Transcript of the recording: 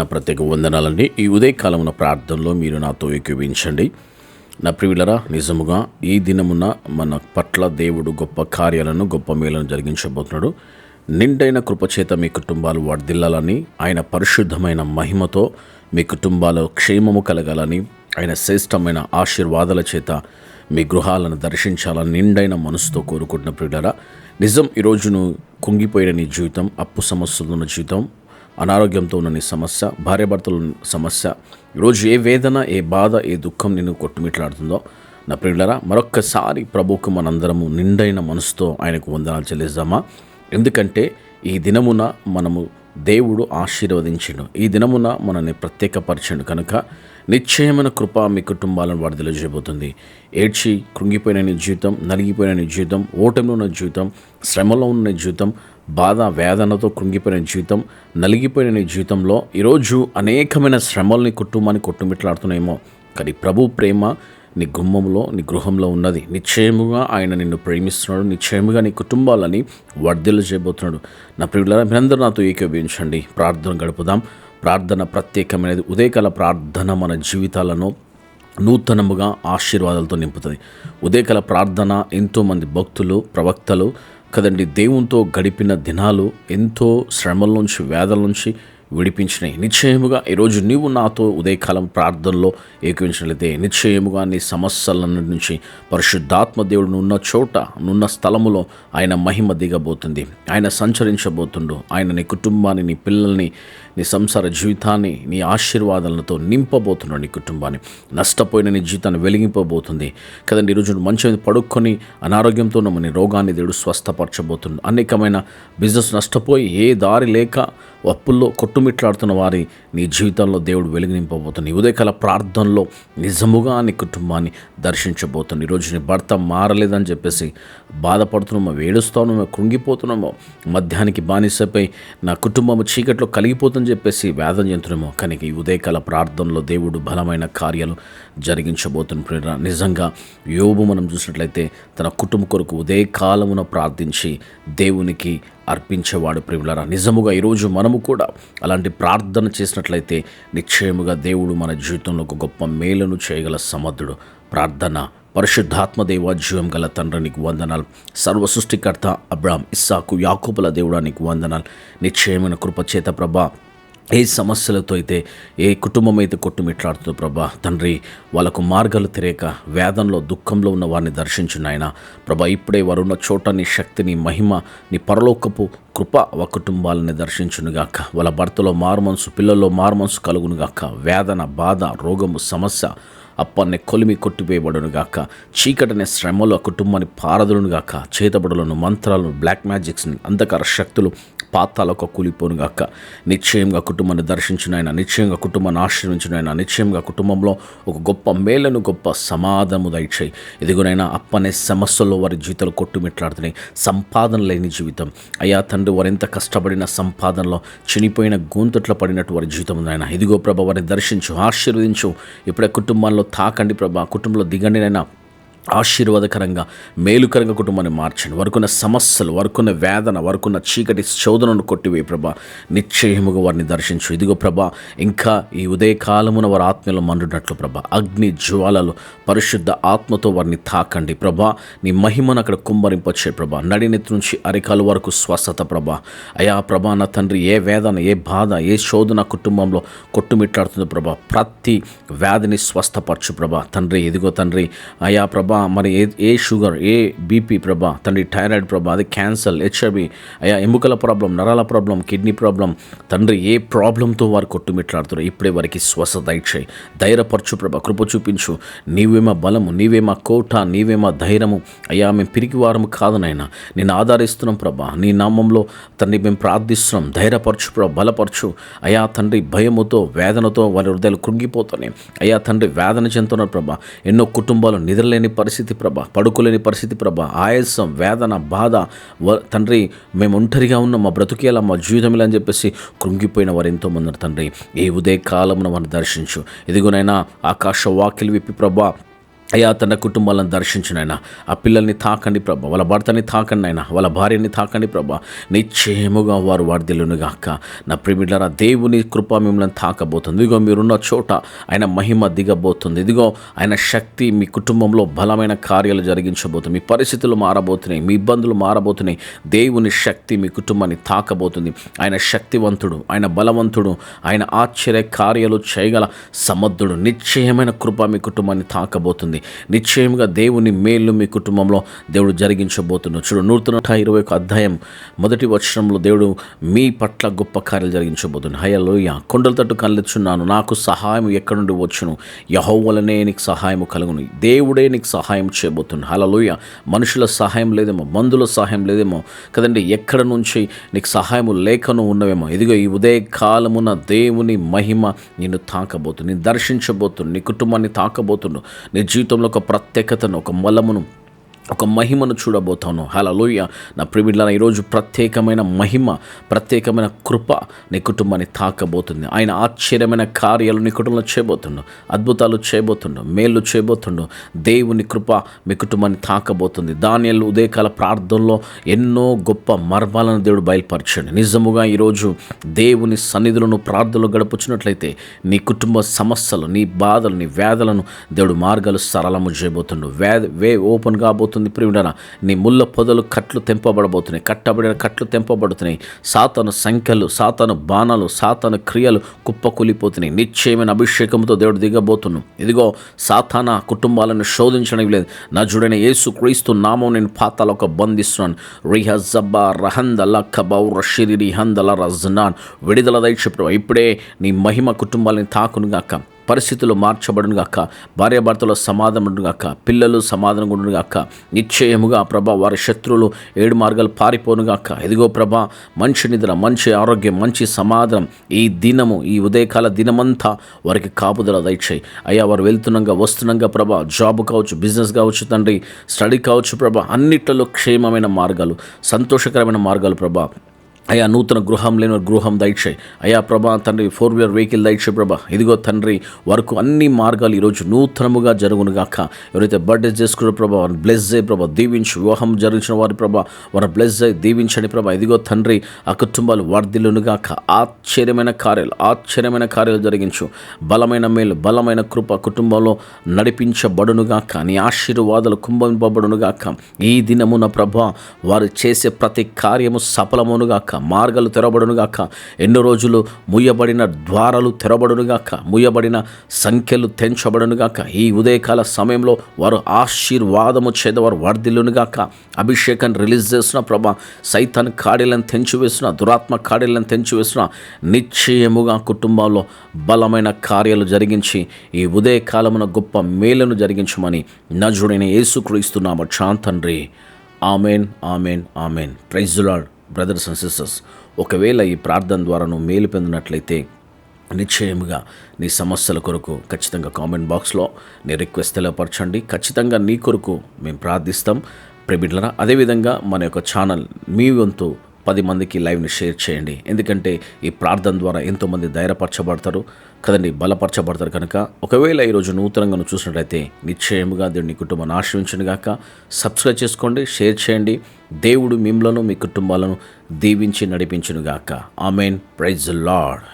నా ప్రత్యేక వందనాలండి. ఈ ఉదయకాలమున ప్రార్థనలో మీరు నాతో ఏకీభవించండి. నా ప్రియులరా, నిజముగా ఈ దినమున మన పట్ల దేవుడు గొప్ప కార్యాలను, గొప్ప మేలను జరిగించబోతున్నాడు. నిండైన కృపచేత మీ కుటుంబాలు వర్ధిల్లాలని, ఆయన పరిశుద్ధమైన మహిమతో మీ కుటుంబాలు క్షేమము కలగాలని, ఆయన శ్రేష్టమైన ఆశీర్వాదాల చేత మీ గృహాలను దర్శించాలని నిండైన మనసుతో కోరుకుంటున్న ప్రియులరా, నిజం ఈరోజును కుంగిపోయిన నీ జీవితం, అప్పు సమస్యలు ఉన్న జీవితం, అనారోగ్యంతో ఉన్న నీ సమస్య, భార్యాభర్తల సమస్య, ఈరోజు ఏ వేదన, ఏ బాధ, ఏ దుఃఖం నిన్ను కొట్టుమిట్లాడుతుందో నా ప్రియులరా, మరొక్కసారి ప్రభువుకు మనందరము నిండైన మనసుతో ఆయనకు వందనాలు చెల్లిద్దామా. ఎందుకంటే ఈ దినమున మనము దేవుడు ఆశీర్వదించిండు, ఈ దినమున మనల్ని ప్రత్యేకపరిచిండు కనుక నిశ్చయమైన కృప మీ కుటుంబాలను వర్ధిల్ల చేయబోతుంది. ఏడ్చి కృంగిపోయిన నీ జీవితం, నలిగిపోయిన నీ జీవితం, ఓటమిలో ఉన్న జీవితం, శ్రమలో ఉన్న జీవితం, బాధ వేదనతో కృంగిపోయిన జీవితం, నలిగిపోయిన నీ జీవితంలో ఈరోజు అనేకమైన శ్రమల్ని కుటుంబాన్ని కొట్టుమిట్లాడుతున్నాయేమో, కానీ ప్రభు ప్రేమ నీ గుమ్మంలో, నీ గృహంలో ఉన్నది. నిశ్చయముగా ఆయన నిన్ను ప్రేమిస్తున్నాడు, నిశ్చయముగా నీ కుటుంబాలని వర్ధిల్ల చేయబోతున్నాడు. నా ప్రియులారా, మీరందరూ నాతో ఏకీభవించండి, ప్రార్థన గడుపుదాం. ప్రార్థన ప్రత్యేకమైనది. ఉదయకాల ప్రార్థన మన జీవితాలను నూతనముగా ఆశీర్వాదాలతో నింపుతుంది. ఉదయకాల ప్రార్థన ఎంతోమంది భక్తులు, ప్రవక్తలు కదండి దేవునితో గడిపిన దినాలు ఎంతో శ్రమల నుంచి, వేదల నుంచి విడిపించినాయి. నిశ్చయముగా ఈరోజు నీవు నాతో ఉదయకాలం ప్రార్థనలో ఏకీవించినట్లయితే నిశ్చయముగా నీ సమస్యలన్నిటి నుంచి పరిశుద్ధాత్మ దేవుడు నున్న చోట, నున్న స్థలములో ఆయన మహిమ దిగబోతుంది. ఆయన సంచరించబోతుండు. ఆయన నీ కుటుంబాన్ని, నీ పిల్లల్ని, నీ సంసార జీవితాన్ని, నీ ఆశీర్వాదాలతో నింపబోతున్నాడు. నీ కుటుంబాన్ని, నష్టపోయిన నీ జీవితాన్ని వెలిగింపబోతుంది కదండి. ఈరోజు మంచి మీద పడుకొని అనారోగ్యంతో ఉన్న నీ రోగాన్ని దేవుడు స్వస్థపరచబోతుంది. అనేకమైన బిజినెస్ నష్టపోయి ఏ దారి లేక అప్పుల్లో కొట్టుమిట్లాడుతున్న వారి నీ జీవితంలో దేవుడు వెలిగింపబోతుంది. ఈ ఉదయకాల ప్రార్థనలో నిజముగా నీ కుటుంబాన్ని దర్శించబోతుంది. ఈరోజు నీ భర్త మారలేదని చెప్పేసి బాధపడుతున్నామో, ఏడుస్తున్నామో, కృంగిపోతున్నామో, మద్యానికి బానిసపై నా కుటుంబం చీకట్లో కలిగిపోతుందని చెప్పేసి వేదన చెందుతున్నామో, కానీ ఈ ఉదయకాల ప్రార్థనలో దేవుడు బలమైన కార్యాలు జరిగించబోతున్న నిజంగా యోబు మనం చూసినట్లయితే తన కుటుంబం కొరకు ఉదయకాలమున ప్రార్థించి దేవునికి అర్పించేవాడు. ప్రియులారా, నిజముగా ఈరోజు మనము కూడా అలాంటి ప్రార్థన చేసినట్లయితే నిశ్చయముగా దేవుడు మన జీవితంలో ఒక గొప్ప మేలును చేయగల సమర్థుడు. ప్రార్థన. పరిశుద్ధాత్మ దేవ, జీవం గల తండ్రి నీకు వందనాలు. సర్వ సృష్టికర్త అబ్రాహాం, ఇస్సాకు, యాకోబుల దేవుడా నీకు వందనాలు. నిశ్చయమైన కృపచేత ప్రభా, ఏ సమస్యలతో అయితే ఏ కుటుంబం అయితే కొట్టుమిట్లాడుతుందో ప్రభా తండ్రి, వాళ్ళకు మార్గాలు తెలియక వేదనలో, దుఃఖంలో ఉన్న వారిని దర్శించిన ఆయన ప్రభా, ఇప్పుడే వారు ఉన్న చోట నీ శక్తి, నీ మహిమ, నీ పరలోకపు కృప ఆ కుటుంబాలని దర్శించునుగాక. వాళ్ళ భర్తలో మారుమనసు, పిల్లల్లో మారుమనసు కలుగునుగాక. వేదన, బాధ, రోగము, సమస్య అప్పన్నే కొలిమి కొట్టివేయబడునుగాక. చీకటనే శ్రమలు ఆ కుటుంబాన్ని పారదులునుగాక. చేతబడులను, మంత్రాలను, బ్లాక్ మ్యాజిక్స్ని, అంధకార శక్తులు పాతాలకు కూలిపోనుగాక. నిశ్చయంగా కుటుంబాన్ని దర్శించిన ఆయన, నిశ్చయంగా కుటుంబాన్ని ఆశ్రయించిన ఆయన, నిశ్చయంగా కుటుంబంలో ఒక గొప్ప మేలను, గొప్ప సమాధానము దయచేయి. ఇదిగోనైనా అప్పనే సమస్యల్లో వారి జీవితాలు కొట్టుమిట్లాడుతున్నాయి. సంపాదన లేని జీవితం అయ్యా తండ్రి, వారెంత కష్టపడిన సంపాదనలో చనిపోయిన గొంతుట్ల పడినట్టు వారి జీవితం ఉందైనా. ఇదిగో ప్రభా, వారిని దర్శించు, ఆశీర్వదించు. ఇప్పుడే కుటుంబాల్లో తాకండి ప్రభా, కుటుంబంలో దిగండి నైనా. ఆశీర్వాదకరంగా, మేలుకరంగా కుటుంబాన్ని మార్చండి. వరకున్న సమస్యలు, వరకున్న వేదన, వరకున్న చీకటి శోధనను కొట్టివే ప్రభా. నిశ్చయముగా వారిని దర్శించు. ఇదిగో ప్రభా, ఇంకా ఈ ఉదయకాలమున వారి ఆత్మలో మండునట్లు ప్రభా, అగ్ని జ్వాలలు పరిశుద్ధ ఆత్మతో వారిని తాకండి ప్రభా. నీ మహిమను అక్కడ కుమ్మరింపచ్చే ప్రభా. నడినెత్తి నుంచి అరికాలు వరకు స్వస్థత ప్రభా. అయా ప్రభా, నా తండ్రి, ఏ వేదన, ఏ బాధ, ఏ శోధన కుటుంబంలో కొట్టుమిట్లాడుతుందో ప్రభా, ప్రతి వ్యాధిని స్వస్థపరచు ప్రభా తండ్రి. ఇదిగో తండ్రి, అయా ప్రభా, మరి ఏ షుగర్, ఏ బీపీ ప్రభా తండ్రి, థైరాయిడ్ ప్రభా, అది క్యాన్సర్, హెచ్ఐవి, అయ్యా ఎముకల ప్రాబ్లం, నరాల ప్రాబ్లం, కిడ్నీ ప్రాబ్లం తండ్రి, ఏ ప్రాబ్లంతో వారు కొట్టుమిట్లాడుతారో ఇప్పుడే వారికి స్వస్థత ఇచ్చాయి. ధైర్యపరచు ప్రభా, కృప చూపించు. నీవేమా బలము, నీవేమా కోట, నీవేమా ధైర్యము. అయ్యా మేము పిరికి వారము కాదు నాయన, నేను ఆధారిస్తున్నాం ప్రభా. నీ నామంలో తండ్రి మేము ప్రార్థిస్తున్నాం. ధైర్యపరచు ప్రభా, బలపరచు. అయ్యా తండ్రి, భయముతో, వేదనతో వారి హృదయాలు కృంగిపోతున్నాయి. అయ్యా తండ్రి, వేదన చెందుతున్నారు ప్రభా. ఎన్నో కుటుంబాలు నిద్రలేని పరిస్థితి ప్రభా, పడుకోలేని పరిస్థితి ప్రభా, ఆయాసం, వేదన, బాధ తండ్రి, మేము ఒంటరిగా ఉన్నాం, మా బ్రతుకేలా, మా జీవితం ఇలా అని చెప్పేసి కృంగిపోయిన వారు ఎంతోమంది తండ్రి. ఈ ఉదయ కాలమున వారిని దర్శించు. ఇదిగోనైనా ఆకాశ వాకిలి విప్పి ప్రభా, అయ్యా తన కుటుంబాలను దర్శించిన ఆయన, ఆ పిల్లల్ని తాకండి ప్రభా, వాళ్ళ భర్తని తాకండి ఆయన, వాళ్ళ భార్యని తాకండి ప్రభా, నిశ్చయముగా వారు వార్ధిల్లునుగాక. నా ప్రిమిడ్లరా, దేవుని కృప మిమ్మల్ని తాకబోతుంది. ఇదిగో మీరున్న చోట ఆయన మహిమ దిగబోతుంది. ఇదిగో ఆయన శక్తి మీ కుటుంబంలో బలమైన కార్యాలు జరిగించబోతుంది. మీ పరిస్థితులు మారబోతున్నాయి, మీ ఇబ్బందులు మారబోతున్నాయి. దేవుని శక్తి మీ కుటుంబాన్ని తాకబోతుంది. ఆయన శక్తివంతుడు, ఆయన బలవంతుడు, ఆయన ఆశ్చర్య కార్యాలు చేయగల సమర్థుడు. నిశ్చయమైన కృప మీ కుటుంబాన్ని తాకబోతుంది. నిశ్చయంగా దేవుని మేలు మీ కుటుంబంలో దేవుడు జరిగించబోతున్నాడు. చూడు, 121 అధ్యాయం 1 వచనంలో దేవుడు మీ పట్ల గొప్ప కార్యాలు జరిగించబోతున్నాడు. హల్లెలూయా. కొండల తట్టు కళ్ళెచ్చున్నాను, నాకు సహాయం ఎక్కడి నుండి వచ్చును, యెహోవానే నీకు సహాయం కలుగును. దేవుడే నీకు సహాయం చేయబోతున్నాడు. హల్లెలూయా. మనుషుల సహాయం లేదేమో, మందుల సహాయం లేదేమో కదండి, ఎక్కడ నుంచి నీకు సహాయం లేకను ఉన్నవేమో. ఇదిగో ఈ ఉదయ కాలమున దేవుని మహిమ నిన్ను తాకబోతుంది, నేను దర్శించబోతున్నాను, నీ కుటుంబాన్ని తాకబోతున్నాను. నీ జీవితంలో ఒక ప్రత్యేకతను, ఒక బలమును, ఒక మహిమను చూడబోతాను. హల్లెలూయా. నా ప్రియులారా, ఈరోజు ప్రత్యేకమైన మహిమ, ప్రత్యేకమైన కృప నీ కుటుంబాన్ని తాకబోతుంది. ఆయన ఆశ్చర్యమైన కార్యాలు నీ కుటుంబంలో చేయబోతుండు, అద్భుతాలు చేయబోతుండు, మేలు చేయబోతుండు. దేవుని కృప మీ కుటుంబాన్ని తాకబోతుంది. దానియేలు ఉదయకాల ప్రార్థనలో ఎన్నో గొప్ప మర్మాలను దేవుడు బయలుపరచండి. నిజముగా ఈరోజు దేవుని సన్నిధులను ప్రార్థనలు గడుపుచున్నట్లయితే నీ కుటుంబ సమస్యలు, నీ బాధలు, నీ వేదలను దేవుడు మార్గాలు సరళము చేయబోతుండు. వే ఓపెన్ కాబోతుంది. ప్రియుడనా, నీ ముళ్ళ పొదలు కట్లు తెంపబడబోతున్నాయి, కట్టబడిన కట్లు తెంపబడుతున్నాయి. సాతాను సంఖ్యలు, సాతాను బాణాలు, సాతాను క్రియలు కుప్పకూలిపోతున్నాయి. నిశ్చయమైన అభిషేకంతో దేవుడు దిగబోతున్నాను. ఇదిగో సాతాన కుటుంబాలను శోధించడం లేదు. నా జుడైన యేసు క్రీస్తు నామం నేను పాతాలకు బంధిస్తున్నాను. రిహజబ్బా రహందల కబౌ రషిరి రిహందల రజ్నాన్. విడుదల దయచేప్పుడు ఇప్పుడే నీ మహిమ కుటుంబాలను తాకునుగాక. పరిస్థితులు మార్చబడును గాక, భార్యాభర్తలో సమాధానం గాక, పిల్లలు సమాధానం ఉండును గాక. నిశ్చయముగా ప్రభా వారి శత్రువులు 7 మార్గాలు పారిపోను గాక. ఇదిగో ప్రభా, మంచి నిద్ర, మంచి ఆరోగ్యం, మంచి సమాధానం ఈ దినము, ఈ ఉదయకాల దినమంతా వారికి కాపుదల దయచేయి అయ్యా. వారు వెళ్తున్నాగా వస్తున్నాగా ప్రభా, జాబ్ కావచ్చు, బిజినెస్ కావచ్చు తండ్రి, స్టడీ కావచ్చు ప్రభా, అన్నిట్లలో క్షేమమైన మార్గాలు, సంతోషకరమైన మార్గాలు ప్రభా. అయ్యా, నూతన గృహం లేని గృహం దయచేయి అయ్యా ప్రభా. తండ్రి 4-wheeler వెహికల్ దయచేయి ప్రభా. ఇదిగో తండ్రి, వరకు అన్ని మార్గాలు ఈరోజు నూతనముగా జరుగును గాక. ఎవరైతే బర్త్డే చేసుకున్న ప్రభా వారిని బ్లెస్ అయ్యి ప్రభా, దీవించి. వివాహం జరిగించిన వారి ప్రభా వారిని బ్లెస్ అయ్యి దీవించండి ప్రభా. ఇదిగో తండ్రి, ఆ కుటుంబాలు వర్ధిల్లును గాక. ఆశ్చర్యమైన కార్యాలు జరిగించు. బలమైన మేలు, బలమైన కృప కుటుంబంలో నడిపించబడును గాక. నీ ఆశీర్వాదాలు కుంభంపబడును గాక. ఈ దినమున ప్రభా వారు చేసే ప్రతి కార్యము సఫలమును గాక. మార్గాలు తెరబడునుగాక. ఎన్నో రోజులు ముయ్యబడిన ద్వారాలు తెరబడునుగాక. ముయ్యబడిన సంఖ్యలు తెంచబడునుగాక. ఈ ఉదయకాల సమయంలో వారు ఆశీర్వాదము చేదవారు వర్ధిల్లునుగాక. అభిషేకాన్ని రిలీజ్ చేసిన ప్రభా, సైతాన్ కాడీలను తెంచివేసిన, దురాత్మ కాడీలను తెంచివేసిన, నిశ్చయముగా కుటుంబాల్లో బలమైన కార్యాలు జరిగించి ఈ ఉదయకాలమున గొప్ప మేలును జరిగించమని నజరుడైన యేసుక్రీస్తు నామమున తండ్రి. Amen, amen, amen. Praise the lord. Brothers and sisters, ఒకవేళ ఈ ప్రార్థన ద్వారా నువ్వు మేలు పొందినట్లయితే నిశ్చయముగా నీ సమస్యల కొరకు ఖచ్చితంగా కామెంట్ బాక్స్లో నీ రిక్వెస్ట్ తెలియపరచండి. ఖచ్చితంగా నీ కొరకు మేము ప్రార్థిస్తాం ప్రియబిడ్డలారా. అదేవిధంగా మన యొక్క ఛానల్ మీ వంతు 10 మందికి లైవ్ని షేర్ చేయండి. ఎందుకంటే ఈ ప్రార్థన ద్వారా ఎంతోమంది ధైర్యపరచబడతారు కదండి, బలపరచబడతారు. కనుక ఒకవేళ ఈరోజు నూతనంగా నువ్వు చూసినట్లయితే నిశ్చయముగా దేవుని కుటుంబాన్ని ఆశ్రయించను గాక. సబ్స్క్రైబ్ చేసుకోండి, షేర్ చేయండి. దేవుడు మిమ్మలను, మీ కుటుంబాలను దీవించి నడిపించును గాక. ఆమెన్. Praise the lord.